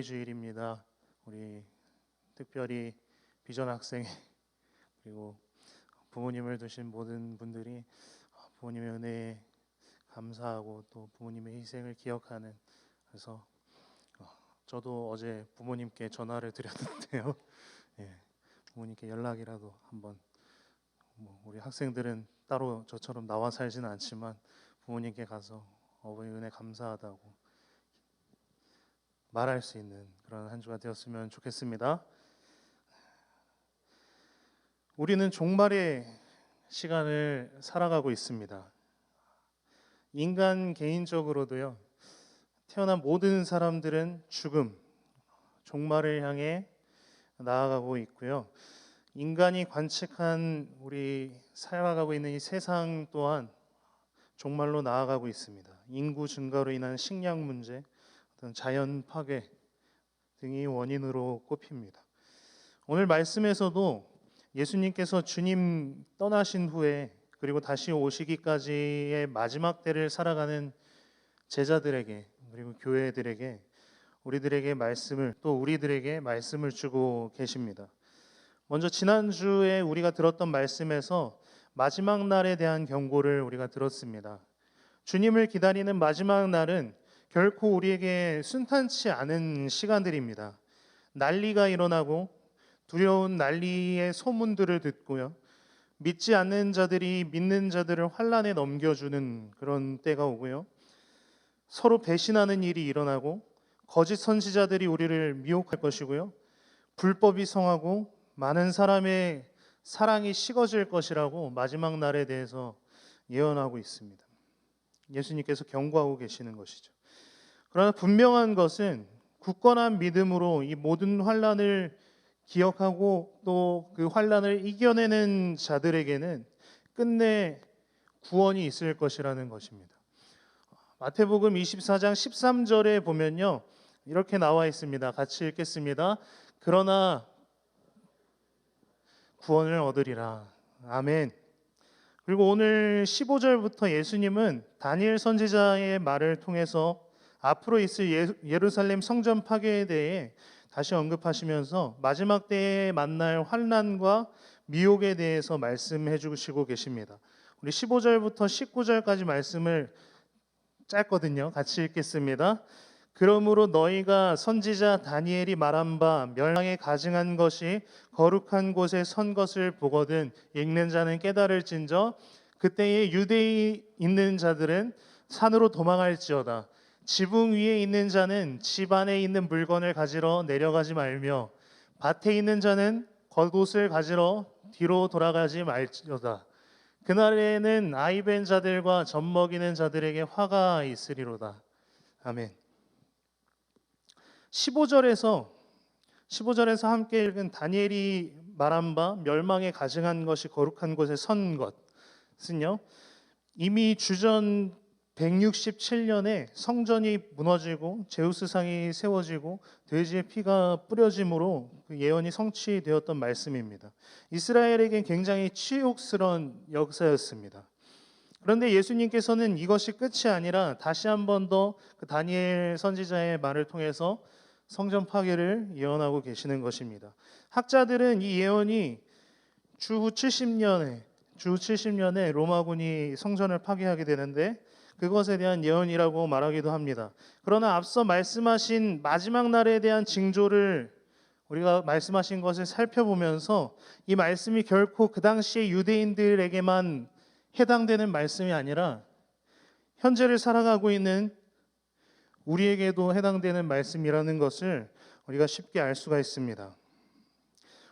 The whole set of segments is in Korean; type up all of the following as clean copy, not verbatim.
주일입니다. 우리 특별히 비전 학생 그리고 부모님을 두신 모든 분들이 부모님의 은혜에 감사하고 또 부모님의 희생을 기억하는, 그래서 저도 어제 부모님께 전화를 드렸는데요. 예, 부모님께 연락이라도 한번, 우리 학생들은 따로 저처럼 나와 살지는 않지만 부모님께 가서 어머니 은혜 감사하다고 말할 수 있는 그런 한 주가 되었으면 좋겠습니다. 우리는 종말의 시간을 살아가고 있습니다. 인간 개인적으로도요, 태어난 모든 사람들은 죽음, 종말을 향해 나아가고 있고요. 인간이 관측한 우리 살아가고 있는 이 세상 또한 종말로 나아가고 있습니다. 인구 증가로 인한 식량 문제, 어떤 자연 파괴 등이 원인으로 꼽힙니다. 오늘 말씀에서도 예수님께서 주님 떠나신 후에 그리고 다시 오시기까지의 마지막 때를 살아가는 제자들에게 그리고 교회들에게 우리들에게 말씀을 주고 계십니다. 먼저 지난주에 우리가 들었던 말씀에서 마지막 날에 대한 경고를 우리가 들었습니다. 주님을 기다리는 마지막 날은 결코 우리에게 순탄치 않은 시간들입니다. 난리가 일어나고 두려운 난리의 소문들을 듣고요, 믿지 않는 자들이 믿는 자들을 환난에 넘겨주는 그런 때가 오고요, 서로 배신하는 일이 일어나고 거짓 선지자들이 우리를 미혹할 것이고요, 불법이 성하고 많은 사람의 사랑이 식어질 것이라고 마지막 날에 대해서 예언하고 있습니다. 예수님께서 경고하고 계시는 것이죠. 그러나 분명한 것은 굳건한 믿음으로 이 모든 환난을 기억하고 또 그 환난을 이겨내는 자들에게는 끝내 구원이 있을 것이라는 것입니다. 마태복음 24장 13절에 보면요, 이렇게 나와 있습니다. 같이 읽겠습니다. 그러나 구원을 얻으리라. 아멘. 그리고 오늘 15절부터 예수님은 다니엘 선지자의 말을 통해서 앞으로 있을 예루살렘 성전 파괴에 대해 다시 언급하시면서 마지막 때에 만날 환난과 미혹에 대해서 말씀해 주시고 계십니다. 우리 15절부터 19절까지 말씀을 짧거든요. 같이 읽겠습니다. 그러므로 너희가 선지자 다니엘이 말한 바 멸망에 가증한 것이 거룩한 곳에 선 것을 보거든 읽는 자는 깨달을진저 그때에 유대에 있는 자들은 산으로 도망할지어다. 지붕 위에 있는 자는 집 안에 있는 물건을 가지러 내려가지 말며 밭에 있는 자는 겉옷을 가지러 뒤로 돌아가지 말지어다. 그날에는 아이 벤 자들과 젖 먹이는 자들에게 화가 있으리로다. 아멘. 15절에서 함께 읽은 다니엘이 말한 바 멸망에 가증한 것이 거룩한 곳에 선 것은요, 이미 주전 167년에 성전이 무너지고 제우스상이 세워지고 돼지의 피가 뿌려짐으로 그 예언이 성취되었던 말씀입니다. 이스라엘에겐 굉장히 치욕스러운 역사였습니다. 그런데 예수님께서는 이것이 끝이 아니라 다시 한 번 더 그 다니엘 선지자의 말을 통해서 성전 파괴를 예언하고 계시는 것입니다. 학자들은 이 예언이 주후 70년에 로마군이 성전을 파괴하게 되는데 그것에 대한 예언이라고 말하기도 합니다. 그러나 앞서 말씀하신 마지막 날에 대한 징조를 우리가 말씀하신 것을 살펴보면서 이 말씀이 결코 그 당시의 유대인들에게만 해당되는 말씀이 아니라 현재를 살아가고 있는 우리에게도 해당되는 말씀이라는 것을 우리가 쉽게 알 수가 있습니다.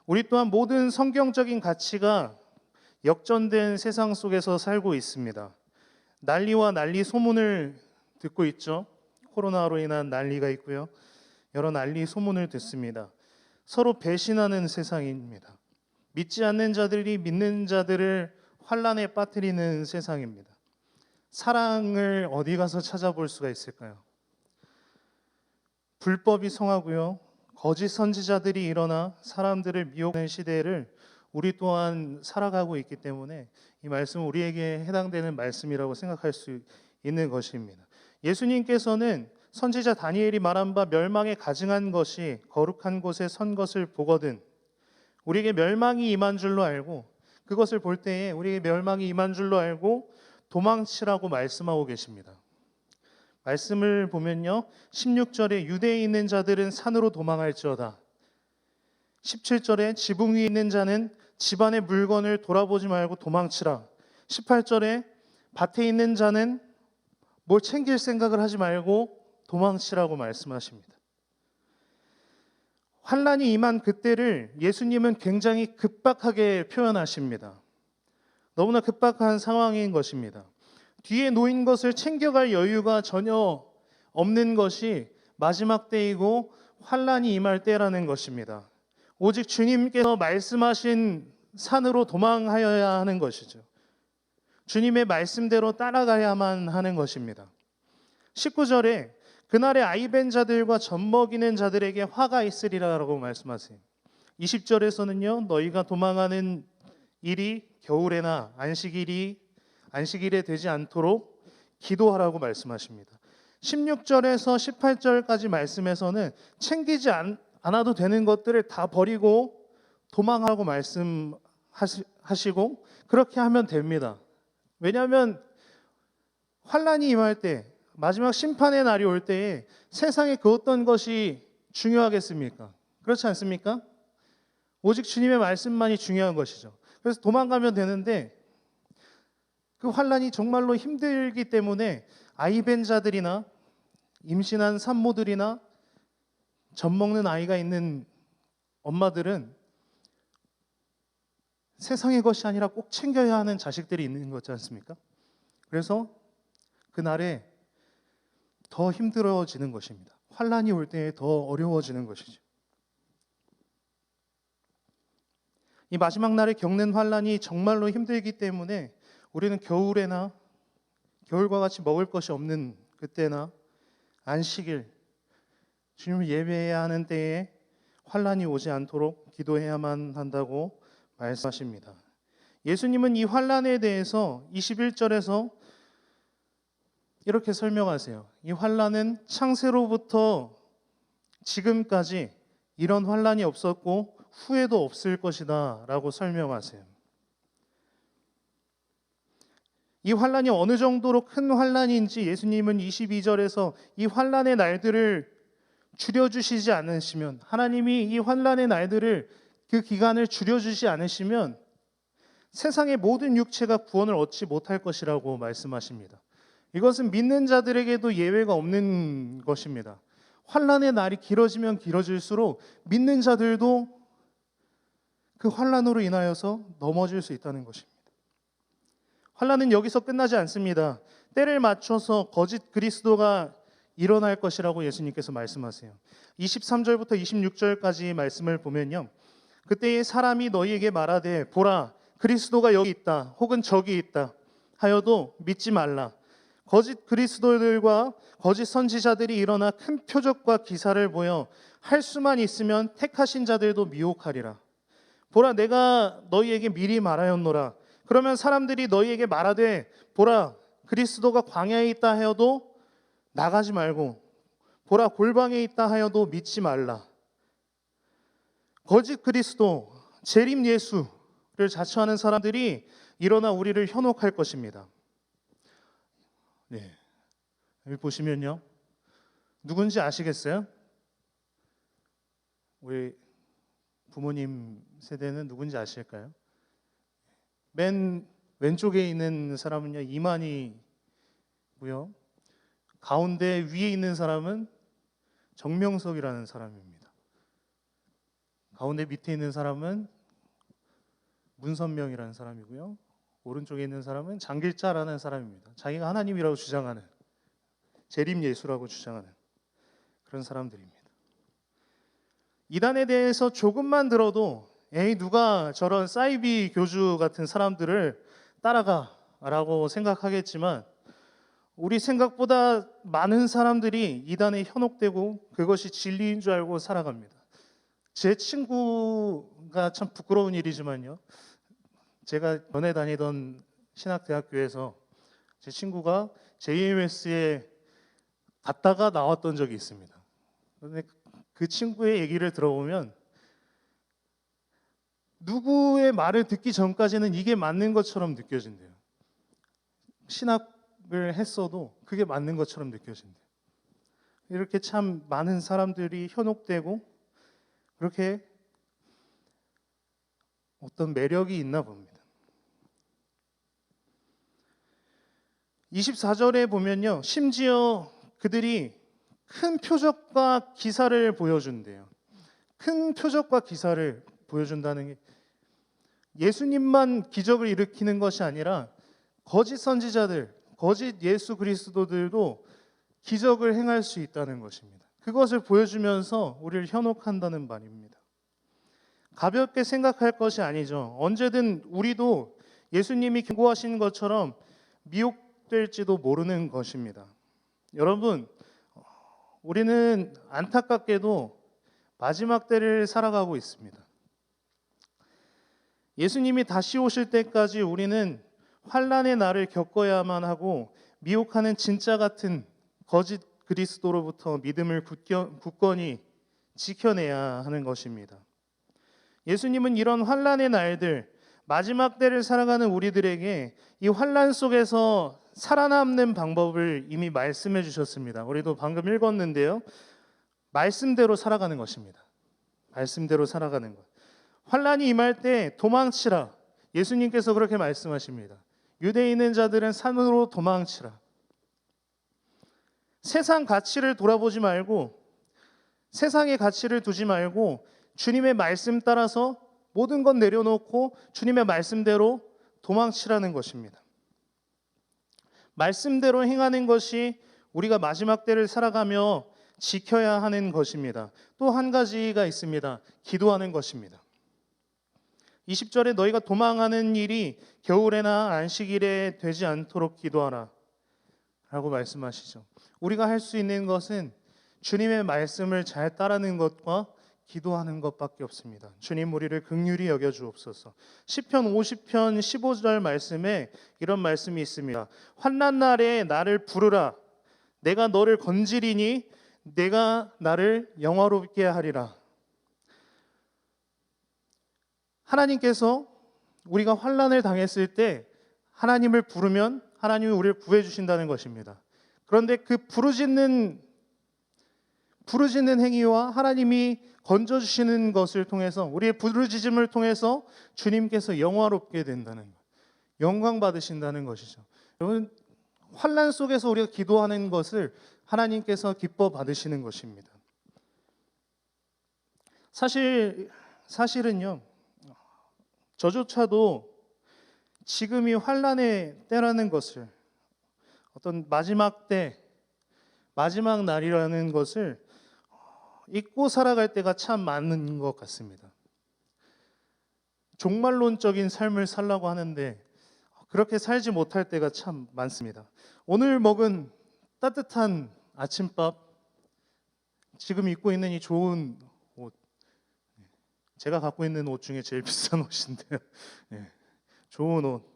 우리 또한 모든 성경적인 가치가 역전된 세상 속에서 살고 있습니다. 난리와 난리 소문을 듣고 있죠. 코로나로 인한 난리가 있고요, 여러 난리 소문을 듣습니다. 서로 배신하는 세상입니다. 믿지 않는 자들이 믿는 자들을 환난에 빠뜨리는 세상입니다. 사랑을 어디 가서 찾아볼 수가 있을까요? 불법이 성하고요, 거짓 선지자들이 일어나 사람들을 미혹하는 시대를 우리 또한 살아가고 있기 때문에 이 말씀은 우리에게 해당되는 말씀이라고 생각할 수 있는 것입니다. 예수님께서는 선지자 다니엘이 말한 바 멸망에 가증한 것이 거룩한 곳에 선 것을 보거든 우리에게 멸망이 임한 줄로 알고 그것을 볼 때에 우리에게 멸망이 임한 줄로 알고 도망치라고 말씀하고 계십니다. 말씀을 보면요. 16절에 유대에 있는 자들은 산으로 도망할지어다. 17절에 지붕 위에 있는 자는 집안의 물건을 돌아보지 말고 도망치라. 18절에 밭에 있는 자는 뭘 챙길 생각을 하지 말고 도망치라고 말씀하십니다. 환란이 임한 그때를 예수님은 굉장히 급박하게 표현하십니다. 너무나 급박한 상황인 것입니다. 뒤에 놓인 것을 챙겨갈 여유가 전혀 없는 것이 마지막 때이고 환란이 임할 때라는 것입니다. 오직 주님께서 말씀하신 산으로 도망하여야 하는 것이죠. 주님의 말씀대로 따라가야만 하는 것입니다. 19절에 그날에 아이벤 자들과 젖먹이는 자들에게 화가 있으리라라고 말씀하세요. 20절에서는요. 너희가 도망하는 일이 겨울에나 안식일에 되지 않도록 기도하라고 말씀하십니다. 16절에서 18절까지 말씀에서는 챙기지 않아도 되는 것들을 다 버리고 도망하고 말씀하시고 그렇게 하면 됩니다. 왜냐하면 환란이 임할 때 마지막 심판의 날이 올 때에 세상에 그 어떤 것이 중요하겠습니까? 그렇지 않습니까? 오직 주님의 말씀만이 중요한 것이죠. 그래서 도망가면 되는데 그 환란이 정말로 힘들기 때문에 아이벤 자들이나 임신한 산모들이나 젖먹는 아이가 있는 엄마들은 세상의 것이 아니라 꼭 챙겨야 하는 자식들이 있는 거지 않습니까? 그래서 그날에 더 힘들어지는 것입니다. 환란이 올 때 더 어려워지는 것이죠. 이 마지막 날에 겪는 환란이 정말로 힘들기 때문에 우리는 겨울에나 겨울과 같이 먹을 것이 없는 그때나 안식일 주님을 예배해야 하는 때에 환란이 오지 않도록 기도해야만 한다고 말씀하십니다. 예수님은 이 환란에 대해서 21절에서 이렇게 설명하세요. 이 환란은 창세로부터 지금까지 이런 환란이 없었고 후에도 없을 것이다 라고 설명하세요. 이 환란이 어느 정도로 큰 환란인지 예수님은 22절에서 이 환란의 날들을 줄여주시지 않으시면 하나님이 이 환란의 날들을 그 기간을 줄여주지 않으시면 세상의 모든 육체가 구원을 얻지 못할 것이라고 말씀하십니다. 이것은 믿는 자들에게도 예외가 없는 것입니다. 환란의 날이 길어지면 길어질수록 믿는 자들도 그 환란으로 인하여서 넘어질 수 있다는 것입니다. 환란은 여기서 끝나지 않습니다. 때를 맞춰서 거짓 그리스도가 일어날 것이라고 예수님께서 말씀하세요. 23절부터 26절까지 말씀을 보면요. 그때에 사람이 너희에게 말하되 보라 그리스도가 여기 있다 혹은 저기 있다 하여도 믿지 말라. 거짓 그리스도들과 거짓 선지자들이 일어나 큰 표적과 기사를 보여 할 수만 있으면 택하신 자들도 미혹하리라. 보라 내가 너희에게 미리 말하였노라. 그러면 사람들이 너희에게 말하되 보라 그리스도가 광야에 있다 하여도 나가지 말고 보라 골방에 있다 하여도 믿지 말라. 거짓 그리스도 재림 예수를 자처하는 사람들이 일어나 우리를 현혹할 것입니다. 네, 여기 보시면요. 누군지 아시겠어요? 우리 부모님 세대는 누군지 아실까요? 맨 왼쪽에 있는 사람은요 이만희고요. 가운데 위에 있는 사람은 정명석이라는 사람입니다. 가운데 밑에 있는 사람은 문선명이라는 사람이고요. 오른쪽에 있는 사람은 장길자라는 사람입니다. 자기가 하나님이라고 주장하는 재림 예수라고 주장하는 그런 사람들입니다. 이단에 대해서 조금만 들어도 에이 누가 저런 사이비 교주 같은 사람들을 따라가라고 생각하겠지만 우리 생각보다 많은 사람들이 이단에 현혹되고 그것이 진리인 줄 알고 살아갑니다. 제 친구가 참 부끄러운 일이지만요. 제가 전에 다니던 신학대학교에서 제 친구가 JMS에 갔다가 나왔던 적이 있습니다. 그런데 그 친구의 얘기를 들어보면 누구의 말을 듣기 전까지는 이게 맞는 것처럼 느껴진대요. 신학을 했어도 그게 맞는 것처럼 느껴진대요. 이렇게 참 많은 사람들이 현혹되고 그렇게 어떤 매력이 있나 봅니다. 24절에 보면요, 심지어 그들이 큰 표적과 기사를 보여준대요. 큰 표적과 기사를 보여준다는 게 예수님만 기적을 일으키는 것이 아니라 거짓 선지자들, 거짓 예수 그리스도들도 기적을 행할 수 있다는 것입니다. 그것을 보여주면서 우리를 현혹한다는 말입니다. 가볍게 생각할 것이 아니죠. 언제든 우리도 예수님이 경고하신 것처럼 미혹될지도 모르는 것입니다. 여러분, 우리는 안타깝게도 마지막 때를 살아가고 있습니다. 예수님이 다시 오실 때까지 우리는 환난의 날을 겪어야만 하고 미혹하는 진짜 같은 거짓 그리스도로부터 믿음을 굳건히 지켜내야 하는 것입니다. 예수님은 이런 환난의 날들, 마지막 때를 살아가는 우리들에게 이 환난 속에서 살아남는 방법을 이미 말씀해 주셨습니다. 우리도 방금 읽었는데요. 말씀대로 살아가는 것입니다. 말씀대로 살아가는 것. 환난이 임할 때 도망치라. 예수님께서 그렇게 말씀하십니다. 유대에 있는 자들은 산으로 도망치라. 세상 가치를 돌아보지 말고 세상의 가치를 두지 말고 주님의 말씀 따라서 모든 것 내려놓고 주님의 말씀대로 도망치라는 것입니다. 말씀대로 행하는 것이 우리가 마지막 때를 살아가며 지켜야 하는 것입니다. 또 한 가지가 있습니다. 기도하는 것입니다. 20절에 너희가 도망하는 일이 겨울에나 안식일에 되지 않도록 기도하라 라고 말씀하시죠. 우리가 할 수 있는 것은 주님의 말씀을 잘 따르는 것과 기도하는 것밖에 없습니다. 주님 우리를 긍휼히 여겨 주옵소서. 시편 50편 15절 말씀에 이런 말씀이 있습니다. 환난 날에 나를 부르라. 내가 너를 건지리니 내가 나를 영화롭게 하리라. 하나님께서 우리가 환난을 당했을 때 하나님을 부르면 하나님이 우리를 구해 주신다는 것입니다. 그런데 그 부르짖는 행위와 하나님이 건져주시는 것을 통해서 우리의 부르짖음을 통해서 주님께서 영화롭게 된다는 것, 영광 받으신다는 것이죠. 여러분, 환난 속에서 우리가 기도하는 것을 하나님께서 기뻐 받으시는 것입니다. 사실은요, 저조차도 지금이 환난의 때라는 것을, 어떤 마지막 때, 마지막 날이라는 것을 잊고 살아갈 때가 참 많은 것 같습니다. 종말론적인 삶을 살라고 하는데 그렇게 살지 못할 때가 참 많습니다. 오늘 먹은 따뜻한 아침밥, 지금 입고 있는 이 좋은 옷, 제가 갖고 있는 옷 중에 제일 비싼 옷인데요. 좋은 옷,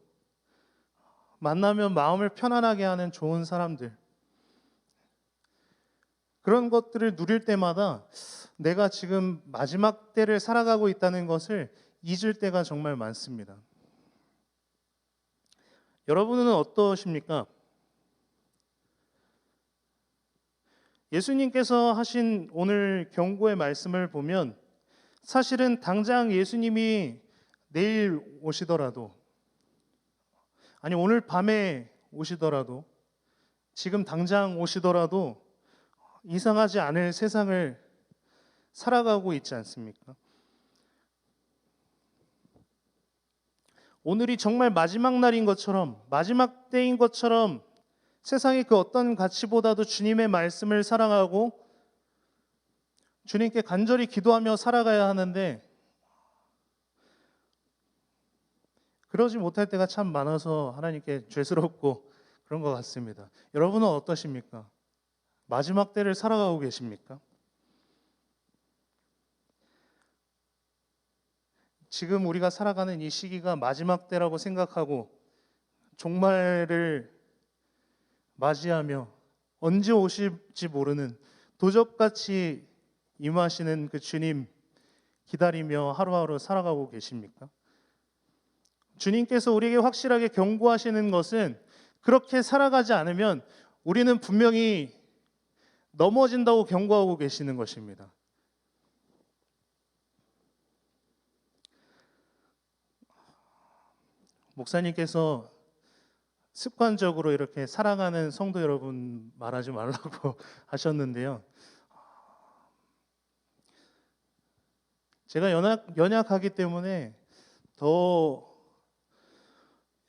만나면 마음을 편안하게 하는 좋은 사람들, 그런 것들을 누릴 때마다 내가 지금 마지막 때를 살아가고 있다는 것을 잊을 때가 정말 많습니다. 여러분은 어떠십니까? 예수님께서 하신 오늘 경고의 말씀을 보면 사실은 당장 예수님이 내일 오시더라도, 아니 오늘 밤에 오시더라도, 지금 당장 오시더라도 이상하지 않을 세상을 살아가고 있지 않습니까? 오늘이 정말 마지막 날인 것처럼, 마지막 때인 것처럼 세상의 그 어떤 가치보다도 주님의 말씀을 사랑하고 주님께 간절히 기도하며 살아가야 하는데 그러지 못할 때가 참 많아서 하나님께 죄스럽고 그런 것 같습니다. 여러분은 어떠십니까? 마지막 때를 살아가고 계십니까? 지금 우리가 살아가는 이 시기가 마지막 때라고 생각하고 종말을 맞이하며 언제 오실지 모르는 도적같이 임하시는 그 주님 기다리며 하루하루 살아가고 계십니까? 주님께서 우리에게 확실하게 경고하시는 것은 그렇게 살아가지 않으면 우리는 분명히 넘어진다고 경고하고 계시는 것입니다. 목사님께서 습관적으로 이렇게 사랑하는 성도 여러분 말하지 말라고 하셨는데요. 제가 연약하기 때문에 더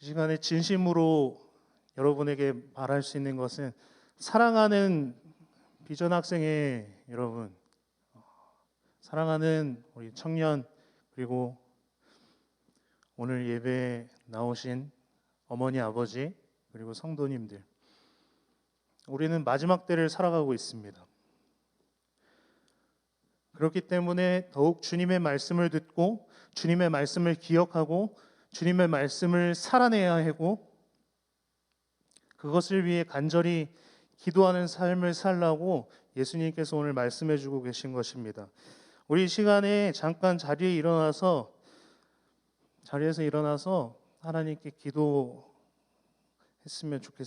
이 시간에 진심으로 여러분에게 말할 수 있는 것은 사랑하는 비전 학생의 여러분, 사랑하는 우리 청년, 그리고 오늘 예배에 나오신 어머니, 아버지, 그리고 성도님들, 우리는 마지막 때를 살아가고 있습니다. 그렇기 때문에 더욱 주님의 말씀을 듣고 주님의 말씀을 기억하고 주님의 말씀을 살아내야 하고 그것을 위해 간절히 기도하는 삶을 살라고 예수님께서 오늘 말씀해 주고 계신 것입니다. 우리 이 시간에 잠깐 자리에서 일어나서 하나님께 기도했으면 좋겠습니다.